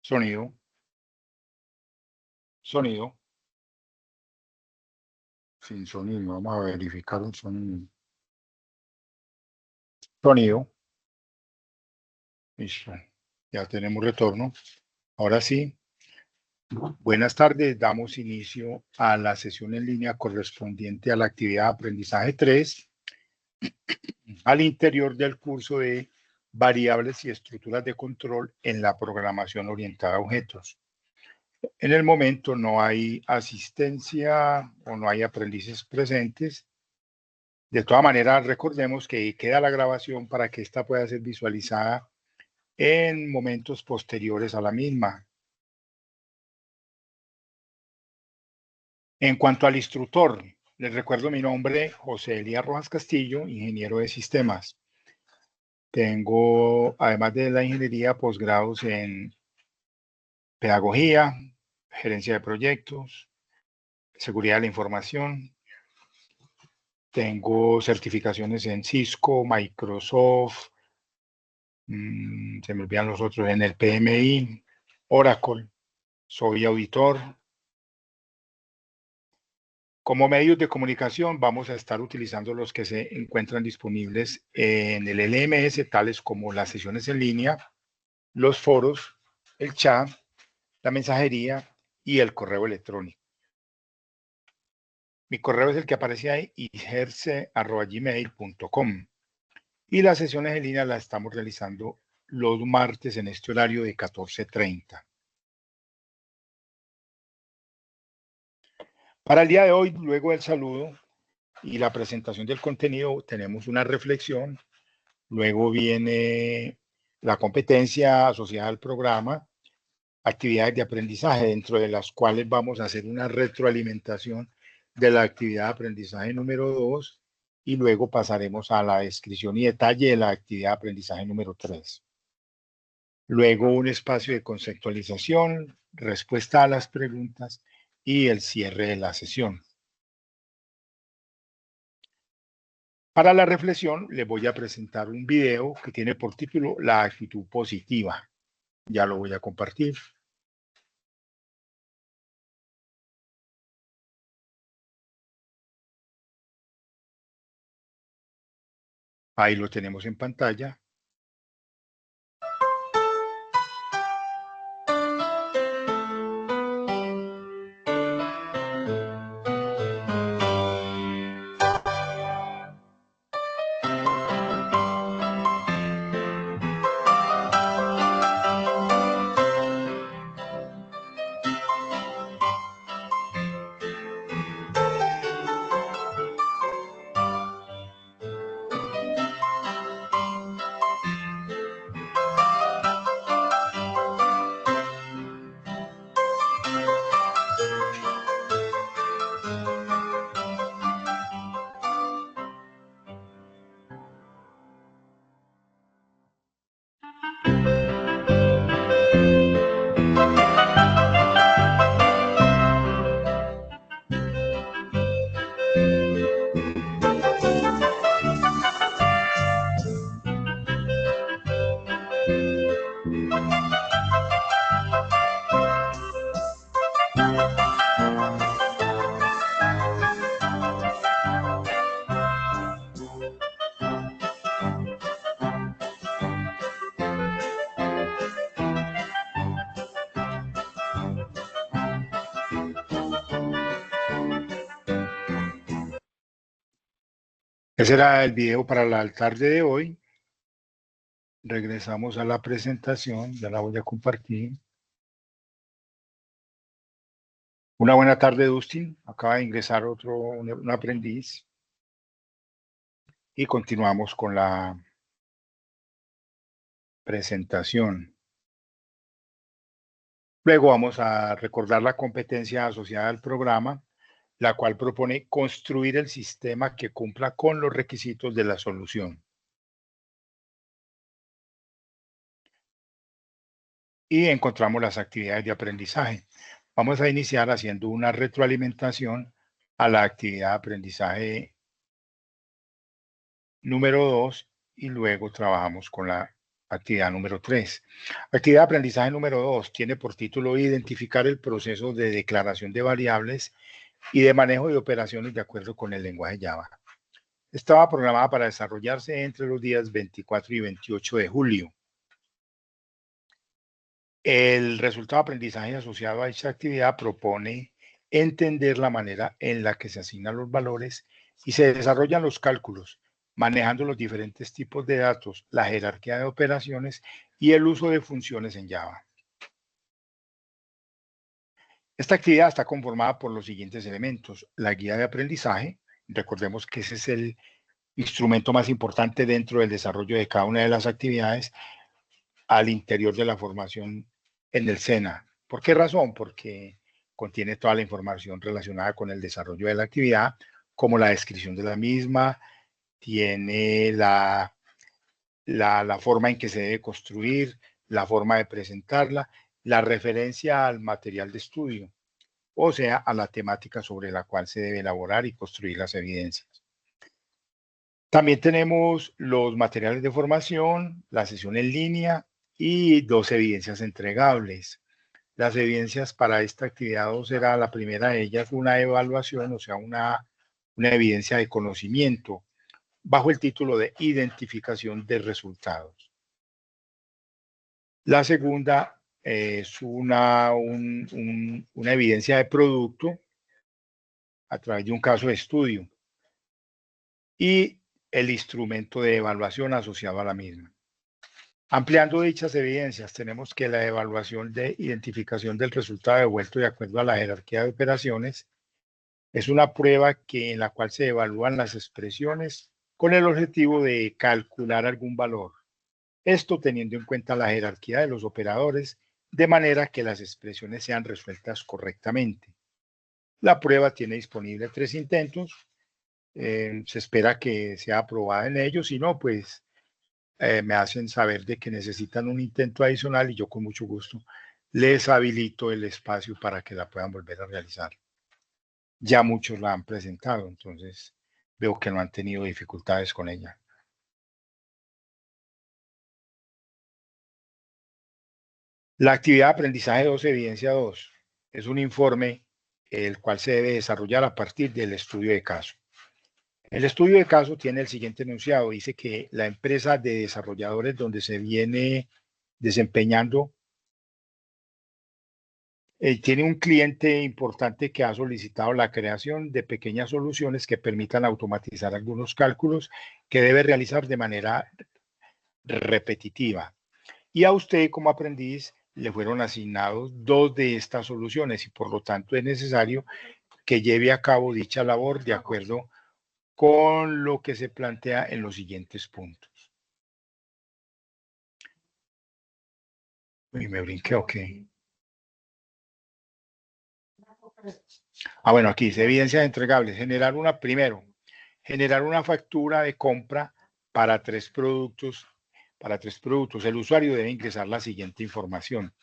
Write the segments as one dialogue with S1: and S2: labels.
S1: Sonido. Sonido. Sin sonido. Vamos a verificar un sonido. Sonido. Listo. Ya tenemos retorno. Ahora sí. Buenas tardes. Damos inicio a la sesión en línea correspondiente a la actividad aprendizaje 3 al interior del curso de variables y estructuras de control en la programación orientada a objetos. En el momento no hay asistencia o no hay aprendices presentes. De todas maneras, recordemos que queda la grabación para que ésta pueda ser visualizada en momentos posteriores a la misma. En cuanto al instructor, les recuerdo mi nombre, José Elías Rojas Castillo, ingeniero de sistemas. Tengo, además de la ingeniería, posgrados en pedagogía, gerencia de proyectos, seguridad de la información. Tengo certificaciones en Cisco, Microsoft, se me olvidan los otros, en el PMI, Oracle. Soy auditor. Como medios de comunicación vamos a estar utilizando los que se encuentran disponibles en el LMS, tales como las sesiones en línea, los foros, el chat, la mensajería y el correo electrónico. Mi correo es el que aparece ahí, igerce@gmail.com. Y las sesiones en línea las estamos realizando los martes en este horario de 14:30. Para el día de hoy, luego del saludo y la presentación del contenido, tenemos una reflexión. Luego viene la competencia asociada al programa, actividades de aprendizaje, dentro de las cuales vamos a hacer una retroalimentación de la actividad de aprendizaje número 2 y luego pasaremos a la descripción y detalle de la actividad de aprendizaje número 3. Luego un espacio de conceptualización, respuesta a las preguntas y el cierre de la sesión. Para la reflexión, les voy a presentar un video que tiene por título La actitud positiva. Ya lo voy a compartir. Ahí lo tenemos en pantalla. Ese era el video para la tarde de hoy. Regresamos a la presentación, ya la voy a compartir. Una buena tarde, Dustin. Acaba de ingresar un aprendiz. Y continuamos con la presentación. Luego vamos a recordar la competencia asociada al programa, la cual propone construir el sistema que cumpla con los requisitos de la solución. Y encontramos las actividades de aprendizaje. Vamos a iniciar haciendo una retroalimentación a la actividad de aprendizaje número 2 y luego trabajamos con la Actividad número 3. Actividad de aprendizaje número 2 tiene por título identificar el proceso de declaración de variables y de manejo de operaciones de acuerdo con el lenguaje Java. Estaba programada para desarrollarse entre los días 24 y 28 de julio. El resultado de aprendizaje asociado a esta actividad propone entender la manera en la que se asignan los valores y se desarrollan los cálculos, manejando los diferentes tipos de datos, la jerarquía de operaciones y el uso de funciones en Java. Esta actividad está conformada por los siguientes elementos: la guía de aprendizaje, recordemos que ese es el instrumento más importante dentro del desarrollo de cada una de las actividades al interior de la formación en el SENA. ¿Por qué razón? Porque contiene toda la información relacionada con el desarrollo de la actividad, como la descripción de la misma, tiene la forma en que se debe construir, la forma de presentarla, la referencia al material de estudio, o sea, a la temática sobre la cual se debe elaborar y construir las evidencias. También tenemos los materiales de formación, la sesión en línea y 2 evidencias entregables. Las evidencias para esta actividad será la primera de ellas una evaluación, o sea, una evidencia de conocimiento, bajo el título de identificación de resultados. La segunda es una evidencia de producto a través de un caso de estudio y el instrumento de evaluación asociado a la misma. Ampliando dichas evidencias, tenemos que la evaluación de identificación del resultado devuelto de acuerdo a la jerarquía de operaciones es una prueba en la cual se evalúan las expresiones con el objetivo de calcular algún valor. Esto teniendo en cuenta la jerarquía de los operadores, de manera que las expresiones sean resueltas correctamente. La prueba tiene disponible 3 intentos. Se espera que sea aprobada en ellos. Si no, pues me hacen saber de que necesitan un intento adicional y yo con mucho gusto les habilito el espacio para que la puedan volver a realizar. Ya muchos la han presentado, entonces veo que no han tenido dificultades con ella. La actividad de aprendizaje 2, evidencia 2, es un informe el cual se debe desarrollar a partir del estudio de caso. El estudio de caso tiene el siguiente enunciado: dice que la empresa de desarrolladores donde se viene desempeñando tiene un cliente importante que ha solicitado la creación de pequeñas soluciones que permitan automatizar algunos cálculos que debe realizar de manera repetitiva. Y a usted como aprendiz le fueron asignados 2 de estas soluciones y por lo tanto es necesario que lleve a cabo dicha labor de acuerdo con lo que se plantea en los siguientes puntos. Uy, me brinqué, ok. Bueno, aquí dice evidencias entregables. Generar una factura de compra para 3 productos. El usuario debe ingresar la siguiente información: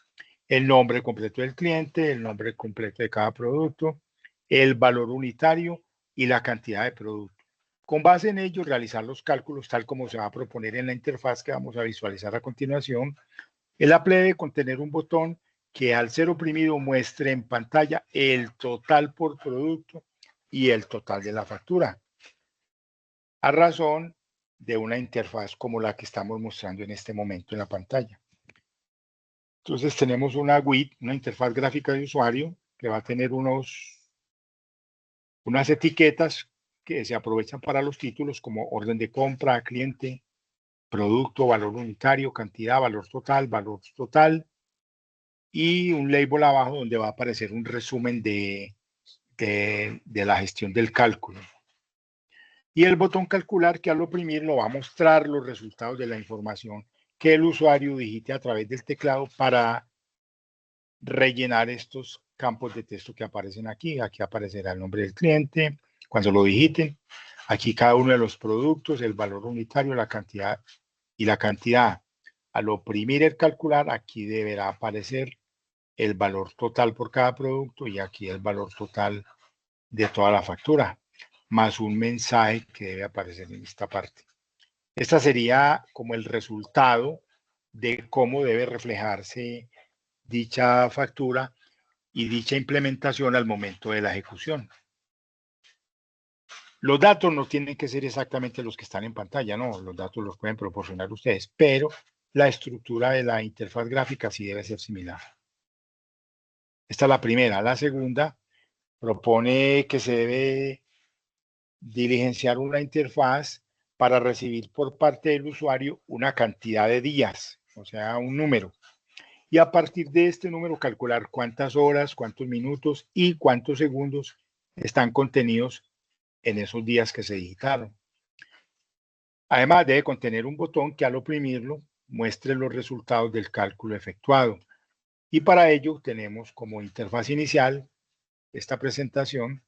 S1: el nombre completo del cliente, el nombre completo de cada producto, el valor unitario y la cantidad de producto. Con base en ello, realizar los cálculos tal como se va a proponer en la interfaz que vamos a visualizar a continuación. El Apple debe contener un botón que al ser oprimido muestre en pantalla el total por producto y el total de la factura, a razón de una interfaz como la que estamos mostrando en este momento en la pantalla. Entonces tenemos una WIT, una interfaz gráfica de usuario, que va a tener unas etiquetas que se aprovechan para los títulos como orden de compra, cliente, producto, valor unitario, cantidad, valor total, y un label abajo donde va a aparecer un resumen de la gestión del cálculo. Y el botón calcular, que al oprimir lo va a mostrar los resultados de la información que el usuario digite a través del teclado para rellenar estos campos de texto que aparecen aquí. Aquí aparecerá el nombre del cliente cuando lo digiten. Aquí cada uno de los productos, el valor unitario, la cantidad y la cantidad. Al oprimir el calcular, aquí deberá aparecer el valor total por cada producto y aquí el valor total de toda la factura, más un mensaje que debe aparecer en esta parte. Esta sería como el resultado de cómo debe reflejarse dicha factura y dicha implementación al momento de la ejecución. Los datos no tienen que ser exactamente los que están en pantalla, no, los datos los pueden proporcionar ustedes, pero la estructura de la interfaz gráfica sí debe ser similar. Esta es la primera. La segunda propone que se debe diligenciar una interfaz para recibir por parte del usuario una cantidad de días, o sea, un número. Y a partir de este número calcular cuántas horas, cuántos minutos y cuántos segundos están contenidos en esos días que se digitaron. Además, debe contener un botón que al oprimirlo muestre los resultados del cálculo efectuado. Y para ello tenemos como interfaz inicial esta presentación,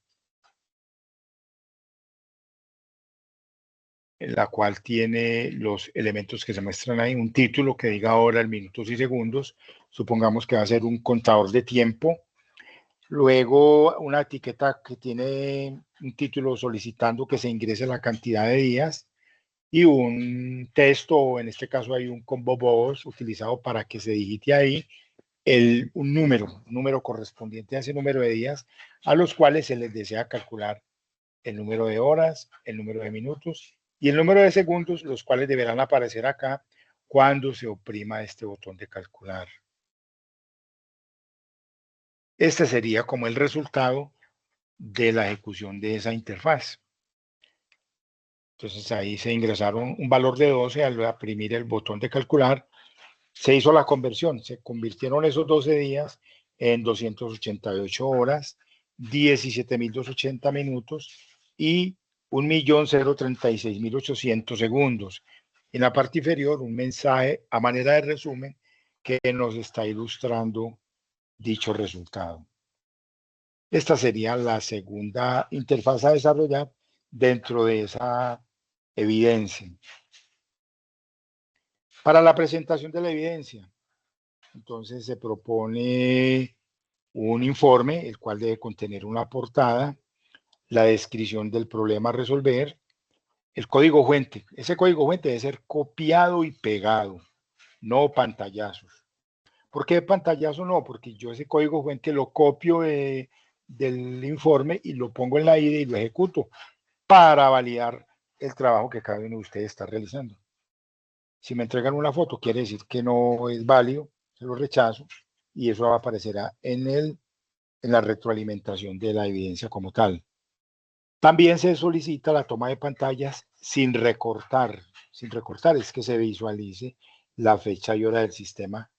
S1: en la cual tiene los elementos que se muestran ahí, un título que diga horas, minutos y segundos. Supongamos que va a ser un contador de tiempo. Luego una etiqueta que tiene un título solicitando que se ingrese la cantidad de días y un texto, o en este caso hay un combo box utilizado para que se digite ahí un número correspondiente a ese número de días a los cuales se les desea calcular el número de horas, el número de minutos y el número de segundos, los cuales deberán aparecer acá cuando se oprima este botón de calcular. Este sería como el resultado de la ejecución de esa interfaz. Entonces ahí se ingresaron un valor de 12 al oprimir el botón de calcular. Se hizo la conversión, se convirtieron esos 12 días en 288 horas, 17.280 minutos y 1.036.800 segundos. En la parte inferior, un mensaje a manera de resumen que nos está ilustrando dicho resultado. Esta sería la segunda interfaz a desarrollar dentro de esa evidencia. Para la presentación de la evidencia, entonces se propone un informe, el cual debe contener una portada, la descripción del problema a resolver, el código fuente. Ese código fuente debe ser copiado y pegado, no pantallazos. ¿Por qué pantallazo no? Porque yo ese código fuente lo copio del informe y lo pongo en la IDE y lo ejecuto para validar el trabajo que cada uno de ustedes está realizando. Si me entregan una foto, quiere decir que no es válido, se lo rechazo y eso aparecerá en la retroalimentación de la evidencia como tal. También se solicita la toma de pantallas sin recortar. Sin recortar es que se visualice la fecha y hora del sistema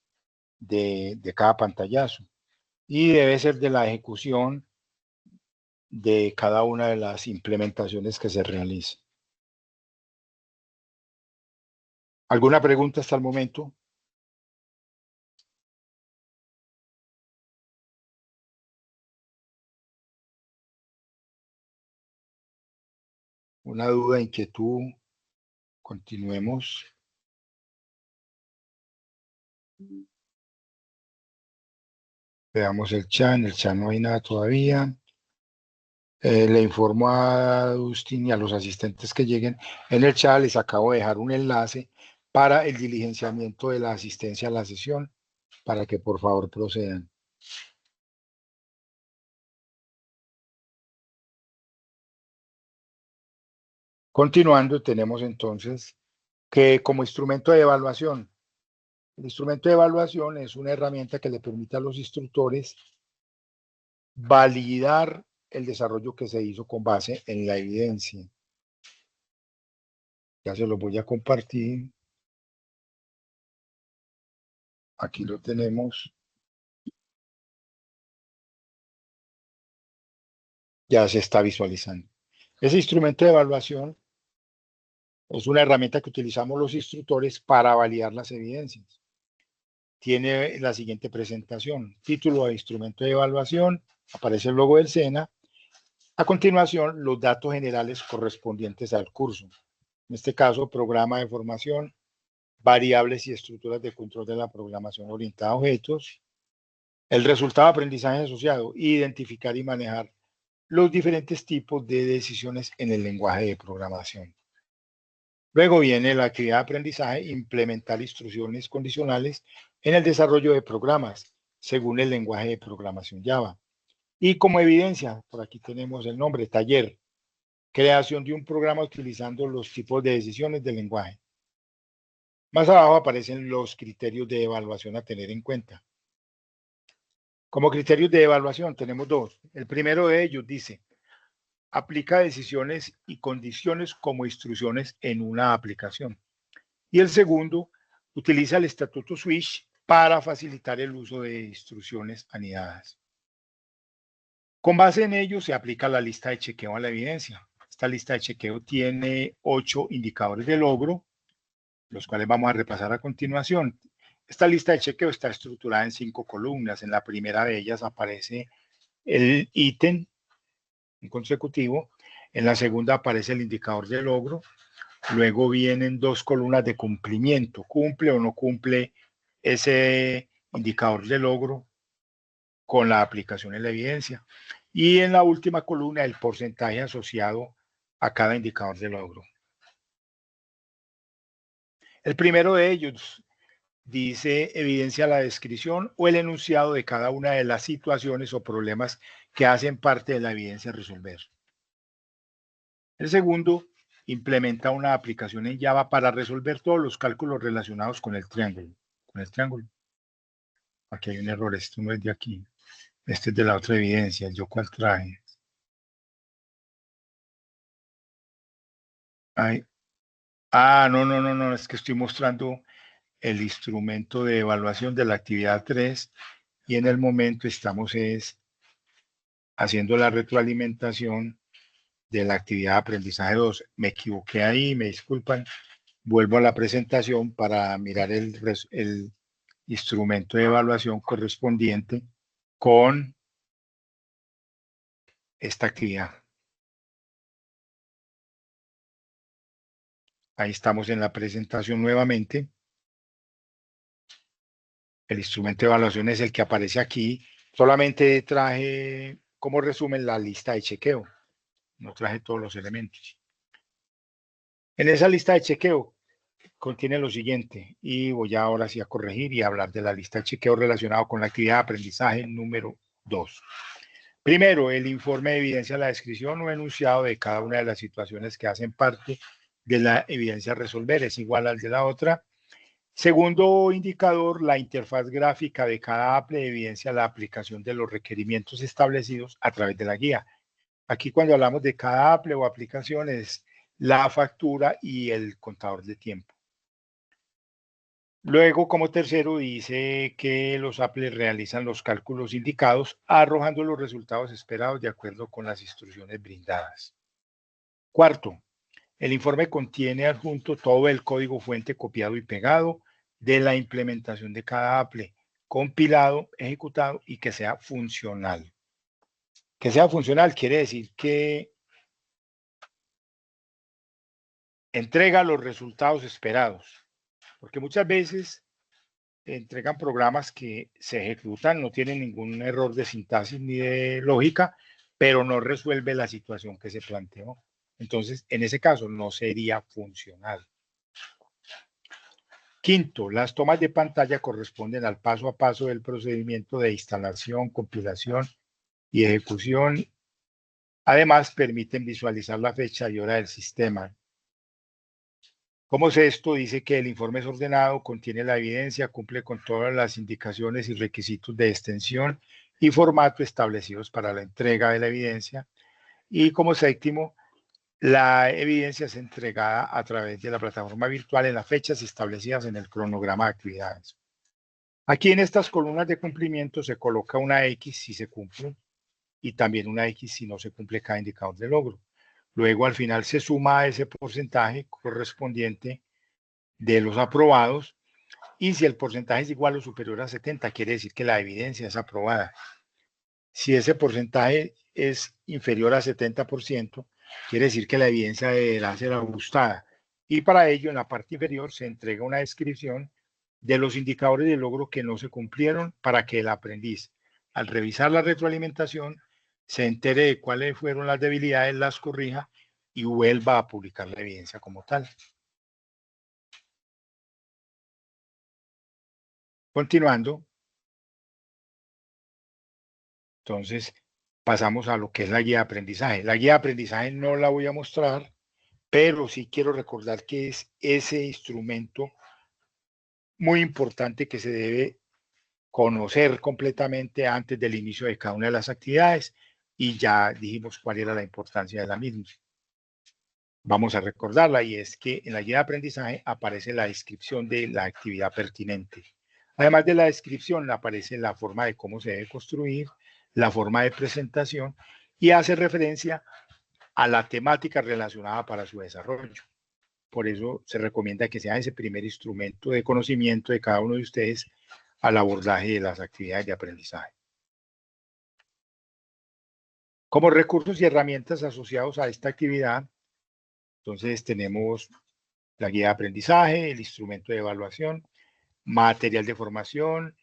S1: de cada pantallazo. Y debe ser de la ejecución de cada una de las implementaciones que se realice. ¿Alguna pregunta hasta el momento? ¿Una duda, inquietud? Continuemos. Veamos el chat. En el chat no hay nada todavía. Le informo a Dustin y a los asistentes que lleguen. En el chat les acabo de dejar un enlace para el diligenciamiento de la asistencia a la sesión, para que por favor procedan. Continuando, tenemos entonces que como instrumento de evaluación, el instrumento de evaluación es una herramienta que le permite a los instructores validar el desarrollo que se hizo con base en la evidencia. Ya se lo voy a compartir. Aquí lo tenemos. Ya se está visualizando. Ese instrumento de evaluación es una herramienta que utilizamos los instructores para validar las evidencias. Tiene la siguiente presentación: título de instrumento de evaluación, aparece el logo del SENA. A continuación, los datos generales correspondientes al curso. En este caso, programa de formación, variables y estructuras de control de la programación orientada a objetos, el resultado de aprendizaje asociado, identificar y manejar los diferentes tipos de decisiones en el lenguaje de programación. Luego viene la actividad de aprendizaje, implementar instrucciones condicionales en el desarrollo de programas según el lenguaje de programación Java. Y como evidencia, por aquí tenemos el nombre, taller, creación de un programa utilizando los tipos de decisiones del lenguaje. Más abajo aparecen los criterios de evaluación a tener en cuenta. Como criterios de evaluación tenemos dos. El primero de ellos dice, aplica decisiones y condiciones como instrucciones en una aplicación. Y el segundo, utiliza el estatuto switch para facilitar el uso de instrucciones anidadas. Con base en ello se aplica la lista de chequeo a la evidencia. Esta lista de chequeo tiene 8 indicadores de logro, los cuales vamos a repasar a continuación. Esta lista de chequeo está estructurada en 5 columnas. En la primera de ellas aparece el ítem consecutivo. En la segunda aparece el indicador de logro. Luego vienen 2 columnas de cumplimiento. ¿Cumple o no cumple ese indicador de logro con la aplicación en la evidencia? Y en la última columna, el porcentaje asociado a cada indicador de logro. El primero de ellos dice evidencia la descripción o el enunciado de cada una de las situaciones o problemas que hacen parte de la evidencia a resolver. El segundo implementa una aplicación en Java para resolver todos los cálculos relacionados con el triángulo. Aquí hay un error, esto no es de aquí. Este es de la otra evidencia. ¿Yo cuál traje? Ay. No, es que estoy mostrando el instrumento de evaluación de la actividad 3 y en el momento estamos haciendo la retroalimentación de la actividad de aprendizaje 2. Me equivoqué ahí, me disculpan. Vuelvo a la presentación para mirar el instrumento de evaluación correspondiente con esta actividad. Ahí estamos en la presentación nuevamente. El instrumento de evaluación es el que aparece aquí. Solamente traje como resumen la lista de chequeo. No traje todos los elementos. En esa lista de chequeo contiene lo siguiente y voy ahora sí a corregir y a hablar de la lista de chequeo relacionado con la actividad de aprendizaje número 2. Primero, el informe evidencia la descripción o enunciado de cada una de las situaciones que hacen parte de la evidencia a resolver. Es igual al de la otra. Segundo indicador, la interfaz gráfica de cada Apple evidencia la aplicación de los requerimientos establecidos a través de la guía. Aquí cuando hablamos de cada Apple o aplicación es la factura y el contador de tiempo. Luego, como tercero, dice que los Apple realizan los cálculos indicados, arrojando los resultados esperados de acuerdo con las instrucciones brindadas. Cuarto, el informe contiene adjunto todo el código fuente copiado y pegado de la implementación de cada Apple, compilado, ejecutado y que sea funcional. Que sea funcional quiere decir que entrega los resultados esperados, porque muchas veces entregan programas que se ejecutan, no tienen ningún error de sintaxis ni de lógica, pero no resuelve la situación que se planteó. Entonces, en ese caso, no sería funcional. Quinto, las tomas de pantalla corresponden al paso a paso del procedimiento de instalación, compilación y ejecución. Además, permiten visualizar la fecha y hora del sistema. ¿Cómo es esto? Dice que el informe es ordenado, contiene la evidencia, cumple con todas las indicaciones y requisitos de extensión y formato establecidos para la entrega de la evidencia. Y como séptimo, la evidencia es entregada a través de la plataforma virtual en las fechas establecidas en el cronograma de actividades. Aquí en estas columnas de cumplimiento se coloca una X si se cumple y también una X si no se cumple cada indicador de logro. Luego al final se suma ese porcentaje correspondiente de los aprobados y si el porcentaje es igual o superior a 70, quiere decir que la evidencia es aprobada. Si ese porcentaje es inferior a 70%, quiere decir que la evidencia deberá ser ajustada. Y para ello, en la parte inferior se entrega una descripción de los indicadores de logro que no se cumplieron para que el aprendiz, al revisar la retroalimentación, se entere de cuáles fueron las debilidades, las corrija y vuelva a publicar la evidencia como tal. Continuando, entonces pasamos a lo que es la guía de aprendizaje. La guía de aprendizaje no la voy a mostrar, pero sí quiero recordar que es ese instrumento muy importante que se debe conocer completamente antes del inicio de cada una de las actividades y ya dijimos cuál era la importancia de la misma. Vamos a recordarla y es que en la guía de aprendizaje aparece la descripción de la actividad pertinente. Además de la descripción, aparece la forma de cómo se debe construir, la forma de presentación y hace referencia a la temática relacionada para su desarrollo. Por eso se recomienda que sea ese primer instrumento de conocimiento de cada uno de ustedes al abordaje de las actividades de aprendizaje. Como recursos y herramientas asociados a esta actividad, entonces tenemos la guía de aprendizaje, el instrumento de evaluación, material de formación,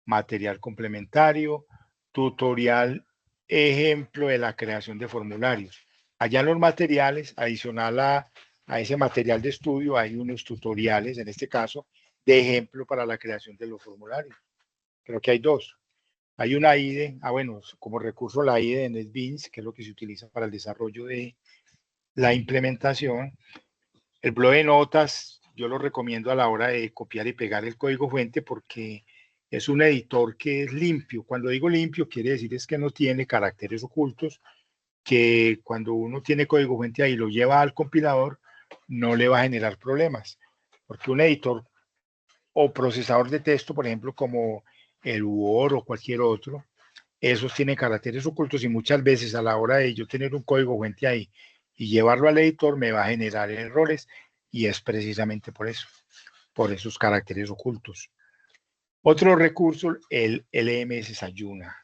S1: material complementario, tutorial, ejemplo de la creación de formularios. Allá en los materiales, adicional a ese material de estudio, hay unos tutoriales, en este caso, de ejemplo para la creación de los formularios. Creo que hay dos. Hay una IDE, bueno, como recurso la IDE de NetBeans, que es lo que se utiliza para el desarrollo de la implementación. El blog de notas, yo lo recomiendo a la hora de copiar y pegar el código fuente porque es un editor que es limpio. Cuando digo limpio, quiere decir es que no tiene caracteres ocultos, que cuando uno tiene código fuente ahí y lo lleva al compilador, no le va a generar problemas. Porque un editor o procesador de texto, por ejemplo, como el Word o cualquier otro, esos tienen caracteres ocultos y muchas veces a la hora de yo tener un código fuente ahí y llevarlo al editor me va a generar errores y es precisamente por esos caracteres ocultos. Otro recurso, el LMS Sayuna.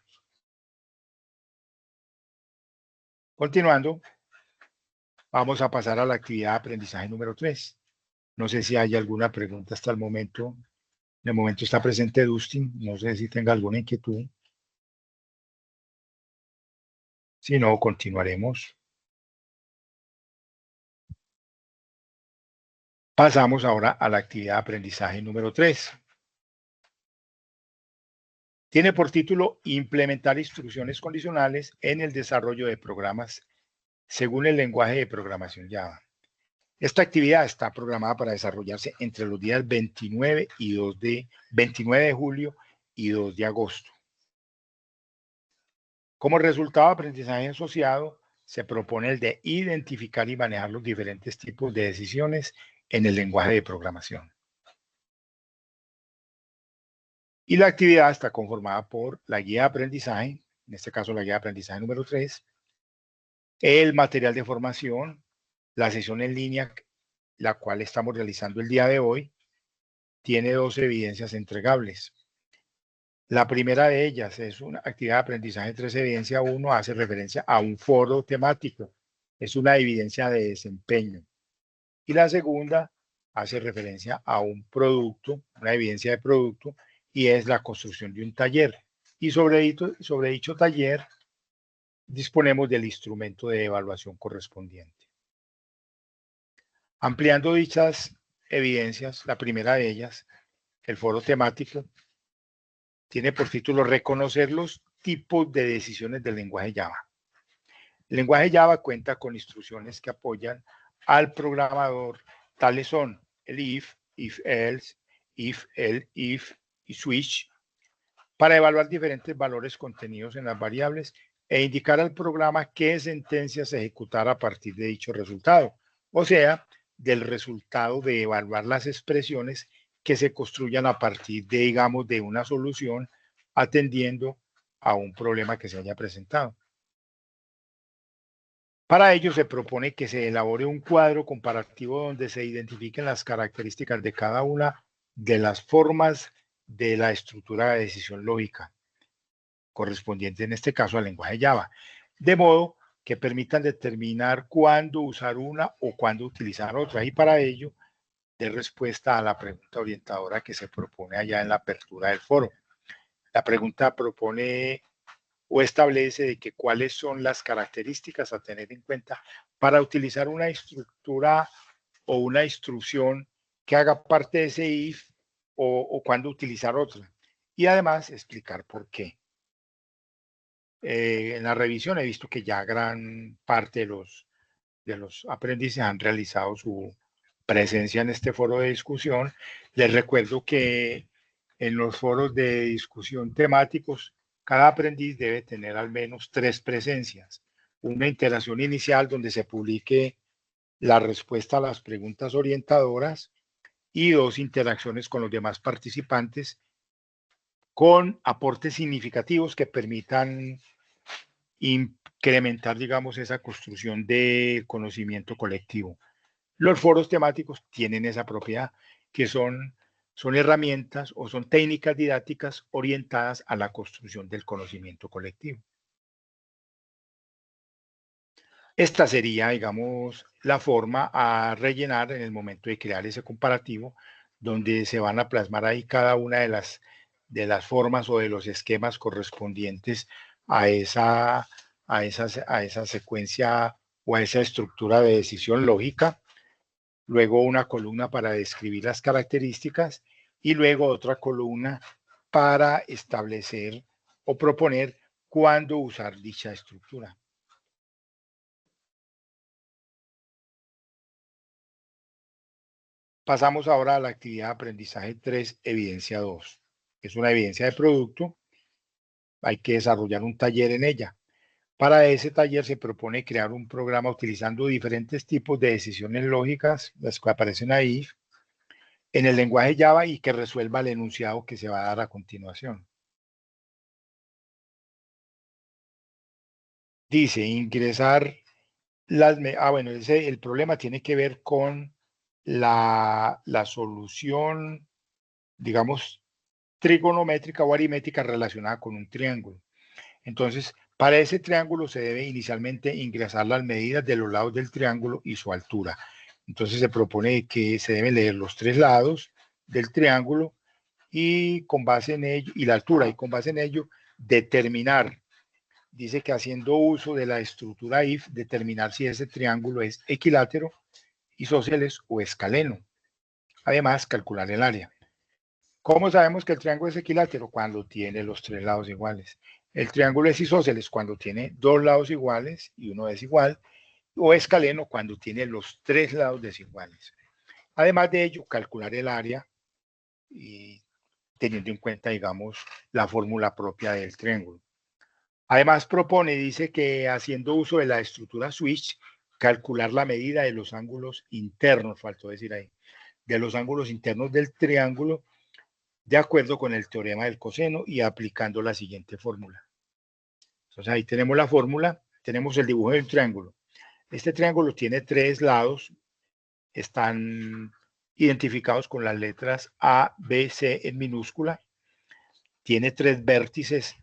S1: Continuando, vamos a pasar a la actividad de aprendizaje número 3. No sé si hay alguna pregunta hasta el momento. De momento está presente Dustin. No sé si tenga alguna inquietud. Si no, continuaremos. Pasamos ahora a la actividad de aprendizaje número 3. Tiene por título Implementar instrucciones condicionales en el desarrollo de programas según el lenguaje de programación Java. Esta actividad está programada para desarrollarse entre los días 29 de julio y 2 de agosto. Como resultado de aprendizaje asociado, se propone el de identificar y manejar los diferentes tipos de decisiones en el lenguaje de programación. Y la actividad está conformada por la guía de aprendizaje, en este caso la guía de aprendizaje número 3, el material de formación, la sesión en línea, la cual estamos realizando el día de hoy, tiene 2 evidencias entregables. La primera de ellas es una actividad de aprendizaje 3, evidencia 1, hace referencia a un foro temático. Es una evidencia de desempeño. Y la segunda hace referencia a un producto, una evidencia de producto, y es la construcción de un taller. Y sobre dicho taller disponemos del instrumento de evaluación correspondiente. Ampliando dichas evidencias, la primera de ellas, el foro temático, tiene por título Reconocer los tipos de decisiones del lenguaje Java. El lenguaje Java cuenta con instrucciones que apoyan al programador, tales son el if-else, if y switch, para evaluar diferentes valores contenidos en las variables e indicar al programa qué sentencias ejecutar a partir de dicho resultado. O sea, del resultado de evaluar las expresiones que se construyan a partir de, digamos, de una solución atendiendo a un problema que se haya presentado. Para ello se propone que se elabore un cuadro comparativo donde se identifiquen las características de cada una de las formas de la estructura de decisión lógica, correspondiente en este caso al lenguaje Java, de modo que permitan determinar cuándo usar una o cuándo utilizar otra. Y para ello, de respuesta a la pregunta orientadora que se propone allá en la apertura del foro. La pregunta propone o establece de que cuáles son las características a tener en cuenta para utilizar una estructura o una instrucción que haga parte de ese if o cuándo utilizar otra. Y además explicar por qué. En la revisión he visto que ya gran parte de los aprendices han realizado su presencia en este foro de discusión. Les recuerdo que en los foros de discusión temáticos, cada aprendiz debe tener al menos 3 presencias. Una interacción inicial donde se publique la respuesta a las preguntas orientadoras y 2 interacciones con los demás participantes con aportes significativos que permitan incrementar, digamos, esa construcción de conocimiento colectivo. Los foros temáticos tienen esa propiedad, que son herramientas o son técnicas didácticas orientadas a la construcción del conocimiento colectivo. Esta sería, digamos, la forma a rellenar en el momento de crear ese comparativo, donde se van a plasmar ahí cada una de las formas o de los esquemas correspondientes a esa secuencia o a esa estructura de decisión lógica. Luego una columna para describir las características y luego otra columna para establecer o proponer cuándo usar dicha estructura. Pasamos ahora a la actividad de aprendizaje 3, evidencia 2. Es una evidencia de producto. Hay que desarrollar un taller en ella. Para ese taller se propone crear un programa utilizando diferentes tipos de decisiones lógicas, las que aparecen ahí, en el lenguaje Java y que resuelva el enunciado que se va a dar a continuación. Dice, ingresar bueno, el problema tiene que ver con la solución, digamos, trigonométrica o aritmética relacionada con un triángulo. Entonces, para ese triángulo se debe inicialmente ingresar las medidas de los lados del triángulo y su altura. Entonces se propone que se deben leer los 3 lados del triángulo y con base en ello, y la altura, y con base en ello, determinar. Dice que haciendo uso de la estructura if, determinar si ese triángulo es equilátero, isósceles o escaleno. Además, calcular el área. ¿Cómo sabemos que el triángulo es equilátero? Cuando tiene los 3 lados iguales. El triángulo es isósceles cuando tiene 2 lados iguales y uno desigual, o escaleno cuando tiene los 3 lados desiguales. Además de ello, calcular el área y teniendo en cuenta, digamos, la fórmula propia del triángulo. Además propone, dice que haciendo uso de la estructura switch, calcular la medida de los ángulos internos, faltó decir ahí, de los ángulos internos del triángulo de acuerdo con el teorema del coseno y aplicando la siguiente fórmula. Entonces ahí tenemos la fórmula, tenemos el dibujo del triángulo. Este triángulo tiene 3 lados, están identificados con las letras A, B, C en minúscula. Tiene 3 vértices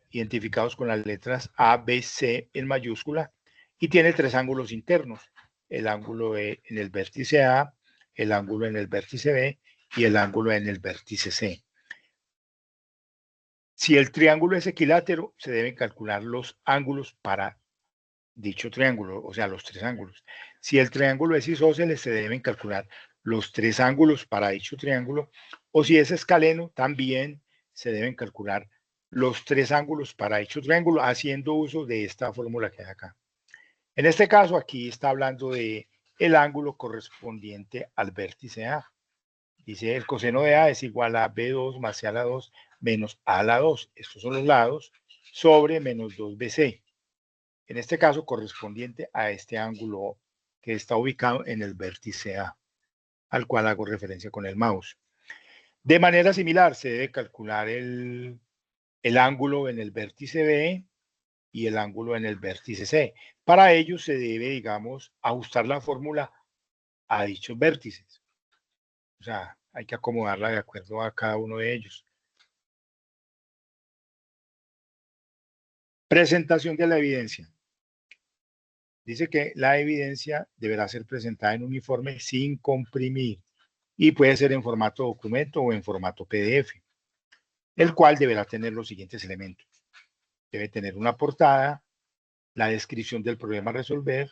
S1: identificados con las letras A, B, C en mayúscula y tiene 3 ángulos internos, el ángulo en el vértice A, el ángulo en el vértice B y el ángulo en el vértice C. Si el triángulo es equilátero, se deben calcular los ángulos para dicho triángulo, o sea, los 3 ángulos. Si el triángulo es isósceles, se deben calcular los 3 ángulos para dicho triángulo, o si es escaleno, también se deben calcular los 3 ángulos para dicho triángulo, haciendo uso de esta fórmula que hay acá. En este caso, aquí está hablando de el ángulo correspondiente al vértice A. Dice el coseno de A es igual a B2 más C a la 2 menos A a la 2. Estos son los lados sobre menos 2BC. En este caso correspondiente a este ángulo que está ubicado en el vértice A, al cual hago referencia con el mouse. De manera similar, se debe calcular el ángulo en el vértice B y el ángulo en el vértice C. Para ello se debe, digamos, ajustar la fórmula a dichos vértices. O sea, hay que acomodarla de acuerdo a cada uno de ellos. Presentación de la evidencia. Dice que la evidencia deberá ser presentada en un informe sin comprimir y puede ser en formato documento o en formato PDF, el cual deberá tener los siguientes elementos. Debe tener una portada, la descripción del problema a resolver,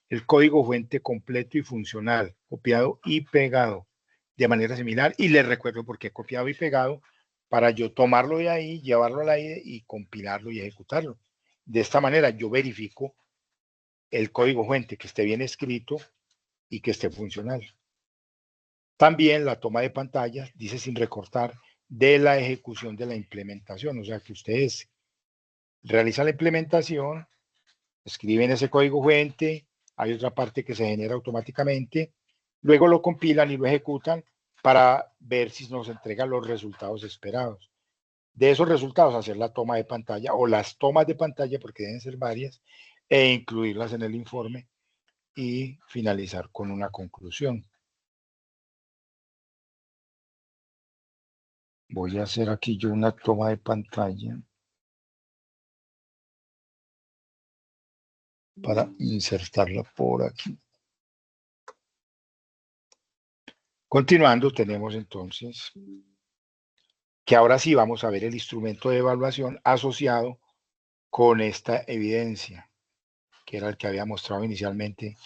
S1: el código fuente completo y funcional, copiado y pegado. de manera similar y les recuerdo por qué he copiado y pegado para yo tomarlo de ahí, llevarlo a la IDE y compilarlo y ejecutarlo. De esta manera yo verifico el código fuente que esté bien escrito y que esté funcional. También la toma de pantalla dice sin recortar de la ejecución de la implementación, o sea que ustedes realizan la implementación, escriben ese código fuente, hay otra parte que se genera automáticamente, luego lo compilan y lo ejecutan para ver si nos entrega los resultados esperados. De esos resultados, hacer la toma de pantalla o las tomas de pantalla, porque deben ser varias, e incluirlas en el informe y finalizar con una conclusión. Voy a hacer aquí yo una toma de pantalla para insertarla por aquí. Continuando, tenemos entonces que ahora sí vamos a ver el instrumento de evaluación asociado con esta evidencia, que era el que había mostrado inicialmente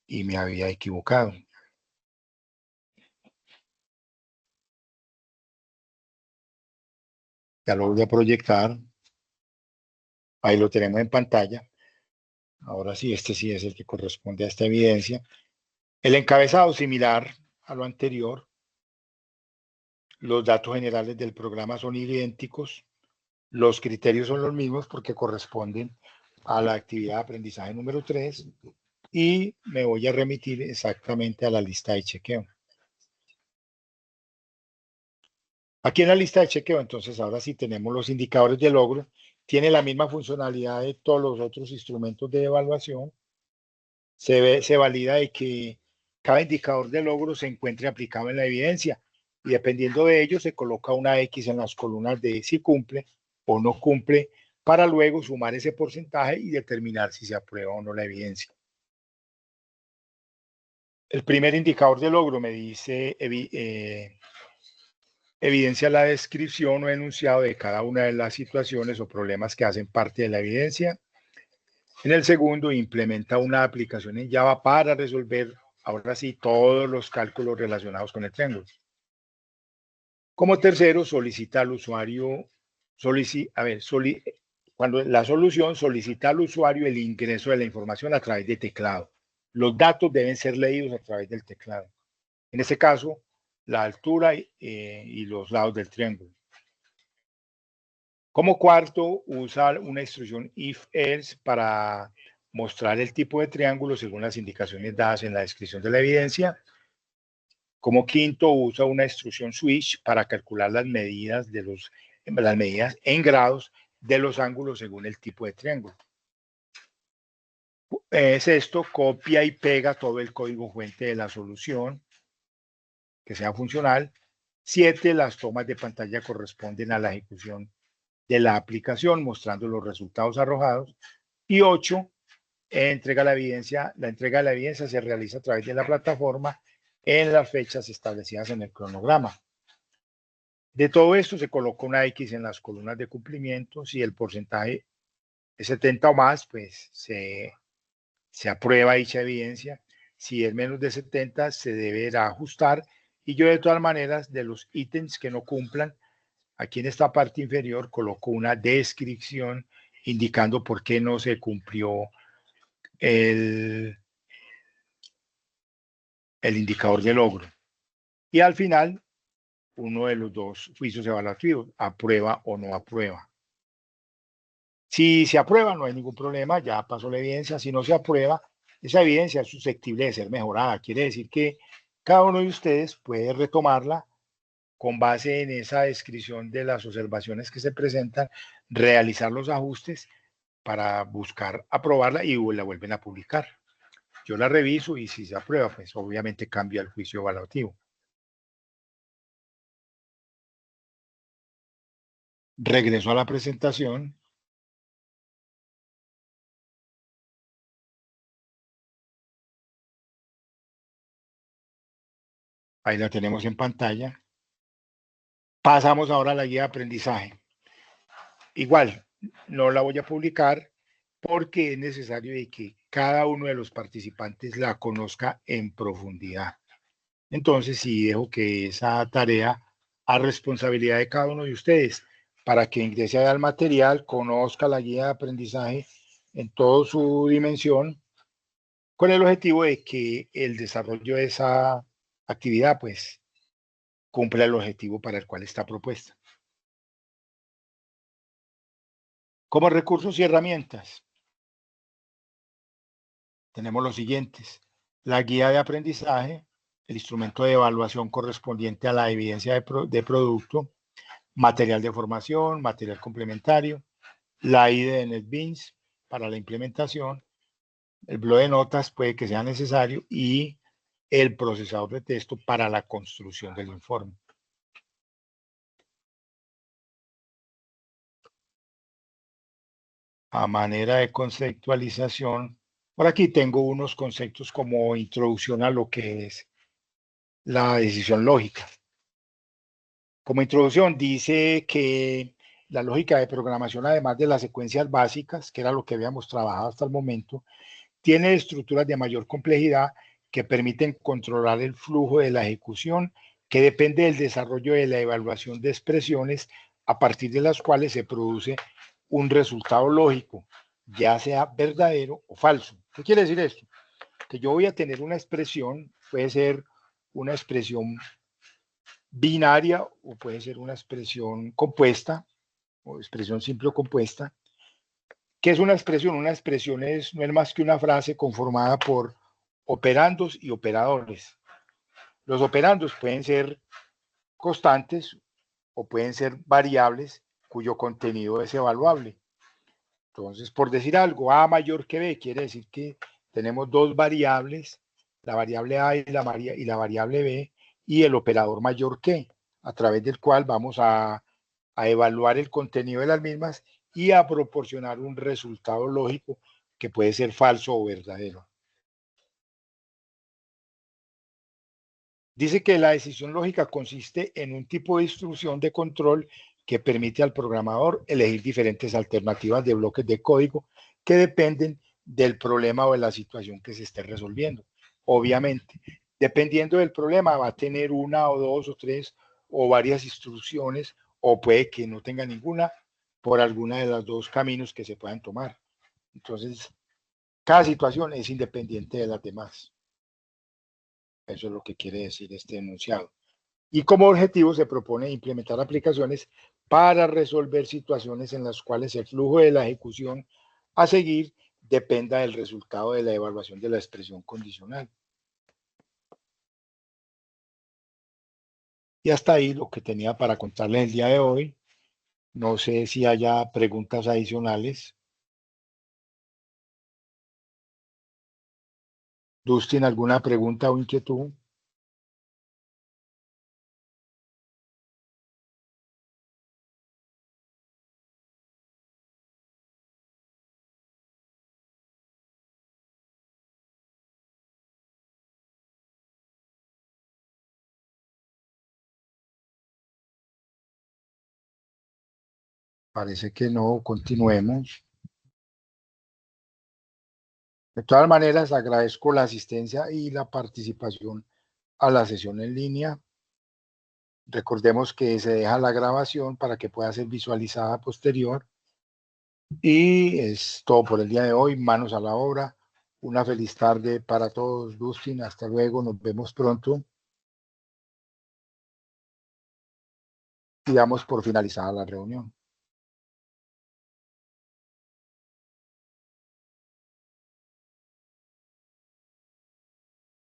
S1: y me había equivocado. Ya lo voy a proyectar. Ahí lo tenemos en pantalla. Ahora sí, este sí es el que corresponde a esta evidencia. El encabezado similar a lo anterior. Los datos generales del programa son idénticos. Los criterios son los mismos porque corresponden a la actividad de aprendizaje número 3 y me voy a remitir exactamente a la lista de chequeo. Aquí en la lista de chequeo, entonces, ahora sí tenemos los indicadores de logro. Tiene la misma funcionalidad de todos los otros instrumentos de evaluación. Se valida de que cada indicador de logro se encuentre aplicado en la evidencia y dependiendo de ello se coloca una X en las columnas de si cumple o no cumple para luego sumar ese porcentaje y determinar si se aprueba o no la evidencia. El primer indicador de logro me dice evidencia la descripción o enunciado de cada una de las situaciones o problemas que hacen parte de la evidencia. En el segundo, implementa una aplicación en Java para resolver, ahora sí, todos los cálculos relacionados con el triángulo. Como tercero, solicita al usuario, cuando la solución solicita al usuario el ingreso de la información a través de teclado. Los datos deben ser leídos a través del teclado. En este caso, la altura y los lados del triángulo. Como cuarto, usa una instrucción if-else para mostrar el tipo de triángulo según las indicaciones dadas en la descripción de la evidencia. Como quinto, usa una instrucción switch para calcular las medidas en grados de los ángulos según el tipo de triángulo. Sexto, copia y pega todo el código fuente de la solución que sea funcional. 7, las tomas de pantalla corresponden a la ejecución de la aplicación mostrando los resultados arrojados. Y 8, la entrega de la evidencia se realiza a través de la plataforma en las fechas establecidas en el cronograma. De todo esto se coloca una X en las columnas de cumplimiento. Si el porcentaje es 70 o más, pues se aprueba dicha evidencia. Si es menos de 70, se deberá ajustar. Y yo de todas maneras, de los ítems que no cumplan, aquí en esta parte inferior coloco una descripción indicando por qué no se cumplió el indicador de logro. Y al final, uno de los dos juicios evaluativos, aprueba o no aprueba. Si se aprueba, no hay ningún problema, ya pasó la evidencia. Si no se aprueba, esa evidencia es susceptible de ser mejorada. Quiere decir que cada uno de ustedes puede retomarla con base en esa descripción de las observaciones que se presentan, realizar los ajustes para buscar aprobarla y la vuelven a publicar. Yo la reviso y si se aprueba, pues obviamente cambia el juicio evaluativo. Regreso a la presentación. Ahí la tenemos en pantalla. Pasamos ahora a la guía de aprendizaje. Igual, no la voy a publicar porque es necesario de que cada uno de los participantes la conozca en profundidad. Entonces, sí dejo que esa tarea a responsabilidad de cada uno de ustedes para que ingrese al material, conozca la guía de aprendizaje en toda su dimensión, con el objetivo de que el desarrollo de esa actividad, pues, cumpla el objetivo para el cual está propuesta. Como recursos y herramientas, tenemos los siguientes: la guía de aprendizaje, el instrumento de evaluación correspondiente a la evidencia de producto, material de formación, material complementario, la IDE de NetBeans para la implementación, el blog de notas puede que sea necesario y el procesador de texto para la construcción del informe. A manera de conceptualización, por aquí tengo unos conceptos como introducción a lo que es la decisión lógica. Como introducción, dice que la lógica de programación, además de las secuencias básicas, que era lo que habíamos trabajado hasta el momento, tiene estructuras de mayor complejidad que permiten controlar el flujo de la ejecución, que depende del desarrollo de la evaluación de expresiones a partir de las cuales se produce un resultado lógico, ya sea verdadero o falso. ¿Qué quiere decir esto? Que yo voy a tener una expresión, puede ser una expresión binaria o puede ser una expresión compuesta o expresión simple o compuesta. ¿Qué es una expresión? Una expresión no es más que una frase conformada por operandos y operadores. Los operandos pueden ser constantes o pueden ser variables cuyo contenido es evaluable. Entonces, por decir algo, A mayor que B quiere decir que tenemos dos variables, la variable A y la variable B, y el operador mayor que, a través del cual vamos a evaluar el contenido de las mismas y a proporcionar un resultado lógico que puede ser falso o verdadero. Dice que la decisión lógica consiste en un tipo de instrucción de control que permite al programador elegir diferentes alternativas de bloques de código que dependen del problema o de la situación que se esté resolviendo. Obviamente, dependiendo del problema, va a tener una o dos o tres o varias instrucciones, o puede que no tenga ninguna por alguna de los dos caminos que se puedan tomar. Entonces, cada situación es independiente de las demás. Eso es lo que quiere decir este enunciado. Y como objetivo se propone implementar aplicaciones para resolver situaciones en las cuales el flujo de la ejecución a seguir dependa del resultado de la evaluación de la expresión condicional. Y hasta ahí lo que tenía para contarles el día de hoy. No sé si haya preguntas adicionales. Dustin, ¿alguna pregunta o inquietud? Parece que no. Continuemos. De todas maneras, agradezco la asistencia y la participación a la sesión en línea. Recordemos que se deja la grabación para que pueda ser visualizada posterior. Y es todo por el día de hoy. Manos a la obra. Una feliz tarde para todos. Dustin, hasta luego. Nos vemos pronto. Y damos por finalizada la reunión.